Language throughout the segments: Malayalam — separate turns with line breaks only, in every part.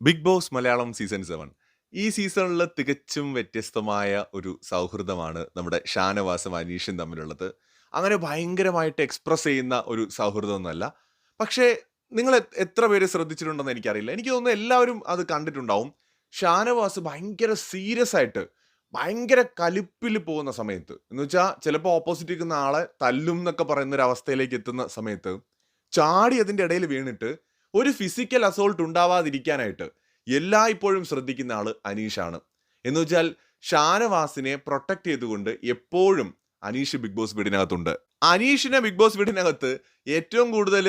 ബിഗ് ബോസ് മലയാളം സീസൺ 7 ഈ സീസണിൽ തികച്ചും വ്യത്യസ്തമായ ഒരു സൗഹൃദമാണ് നമ്മുടെ ഷാനവാസും അനീഷും തമ്മിലുള്ളത്. അങ്ങനെ ഭയങ്കരമായിട്ട് എക്സ്പ്രസ് ചെയ്യുന്ന ഒരു സൗഹൃദമൊന്നുമല്ല. പക്ഷേ നിങ്ങൾ എത്ര പേര് ശ്രദ്ധിച്ചിട്ടുണ്ടെന്ന് എനിക്കറിയില്ല. എനിക്ക് തോന്നുന്നു എല്ലാവരും അത് കണ്ടിട്ടുണ്ടാവും. ഷാനവാസ് ഭയങ്കര സീരിയസ് ആയിട്ട്, ഭയങ്കര കലിപ്പിൽ പോകുന്ന സമയത്ത്, എന്ന് വെച്ചാൽ ചിലപ്പോൾ ഓപ്പോസിറ്റ് നിൽക്കുന്ന ആളെ തല്ലും എന്നൊക്കെ പറയുന്ന ഒരു അവസ്ഥയിലേക്ക് എത്തുന്ന സമയത്ത് ചാടി അതിന്റെ ഇടയിൽ വീണിട്ട് ഒരു ഫിസിക്കൽ അസോൾട്ട് ഉണ്ടാവാതിരിക്കാനായിട്ട് എല്ലായ്പ്പോഴും ശ്രദ്ധിക്കുന്ന ആള് അനീഷാണ്. എന്ന് വെച്ചാൽ ഷാനവാസിനെ പ്രൊട്ടക്ട് ചെയ്തുകൊണ്ട് എപ്പോഴും അനീഷ് ബിഗ് ബോസ് വീടിനകത്തുണ്ട്. അനീഷിനെ ബിഗ് ബോസ് വീടിനകത്ത് ഏറ്റവും കൂടുതൽ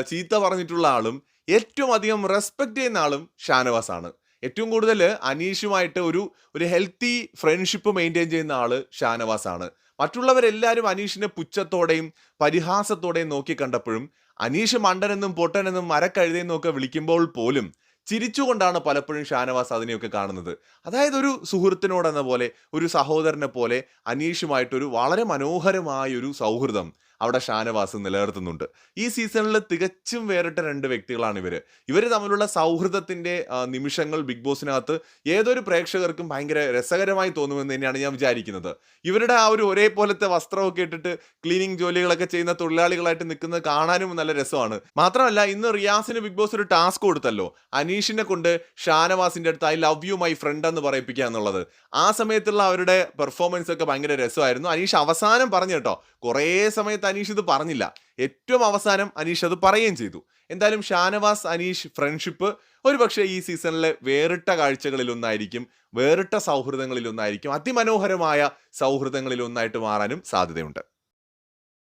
ചീത്ത പറഞ്ഞിട്ടുള്ള ആളും ഏറ്റവും അധികം റെസ്പെക്ട് ചെയ്യുന്ന ആളും ഷാനവാസ് ആണ്. ഏറ്റവും കൂടുതൽ അനീഷുമായിട്ട് ഒരു ഒരു ഹെൽത്തി ഫ്രണ്ട്ഷിപ്പ് മെയിൻറ്റെയിൻ ചെയ്യുന്ന ആള് ഷാനവാസ് ആണ്. മറ്റുള്ളവരെല്ലാവരും അനീഷിനെ പുച്ഛത്തോടെയും പരിഹാസത്തോടെയും നോക്കി കണ്ടപ്പോഴും അനീഷ് മണ്ടനെന്നും പൊട്ടനെന്നും മരക്കഴുതെന്നും ഒക്കെ വിളിക്കുമ്പോൾ പോലും ചിരിച്ചുകൊണ്ടാണ് പലപ്പോഴും ഷാനവാസ് അതിനെയൊക്കെ കാണുന്നത്. അതായത് ഒരു സുഹൃത്തിനോടെന്ന പോലെ, ഒരു സഹോദരനെ പോലെ അനീഷുമായിട്ടൊരു വളരെ മനോഹരമായ ഒരു സൗഹൃദം അവിടെ ഷാനവാസ് നിലനിർത്തുന്നുണ്ട്. ഈ സീസണിൽ തികച്ചും വേറിട്ട രണ്ട് വ്യക്തികളാണ് ഇവര്. ഇവര് തമ്മിലുള്ള സൗഹൃദത്തിന്റെ നിമിഷങ്ങൾ ബിഗ് ബോസിനകത്ത് ഏതൊരു പ്രേക്ഷകർക്കും ഭയങ്കര രസകരമായി തോന്നുമെന്ന് തന്നെയാണ് ഞാൻ വിചാരിക്കുന്നത്. ഇവരുടെ ആ ഒരു ഒരേപോലത്തെ വസ്ത്രമൊക്കെ ഇട്ടിട്ട് ക്ലീനിങ് ജോലികളൊക്കെ ചെയ്യുന്ന തൊഴിലാളികളായിട്ട് നിൽക്കുന്നത് കാണാനും നല്ല രസമാണ്. മാത്രമല്ല ഇന്ന് റിയാസിന് ബിഗ് ബോസ് ഒരു ടാസ്ക് കൊടുത്തല്ലോ, അനീഷിനെ കൊണ്ട് ഷാനവാസിന്റെ അടുത്ത് I love you my friend എന്ന് പറയിപ്പിക്കുക എന്നുള്ളത്. ആ സമയത്തുള്ള അവരുടെ പെർഫോമൻസ് ഒക്കെ ഭയങ്കര രസമായിരുന്നു. അനീഷ് അവസാനം പറഞ്ഞു കേട്ടോ, കുറേ സമയത്ത് അനീഷ് ഇത് പറഞ്ഞില്ല, ഏറ്റവും അവസാനം അനീഷ് അത് പറയുകയും ചെയ്തു. എന്തായാലും ഷാനവാസ് അനീഷ് ഫ്രണ്ട്ഷിപ്പ് ഒരുപക്ഷെ ഈ സീസണിലെ വേറിട്ട കാഴ്ചകളിലൊന്നായിരിക്കും, വേറിട്ട സൗഹൃദങ്ങളിലൊന്നായിരിക്കും, അതിമനോഹരമായ സൗഹൃദങ്ങളിലൊന്നായിട്ട് മാറാനും സാധ്യതയുണ്ട്.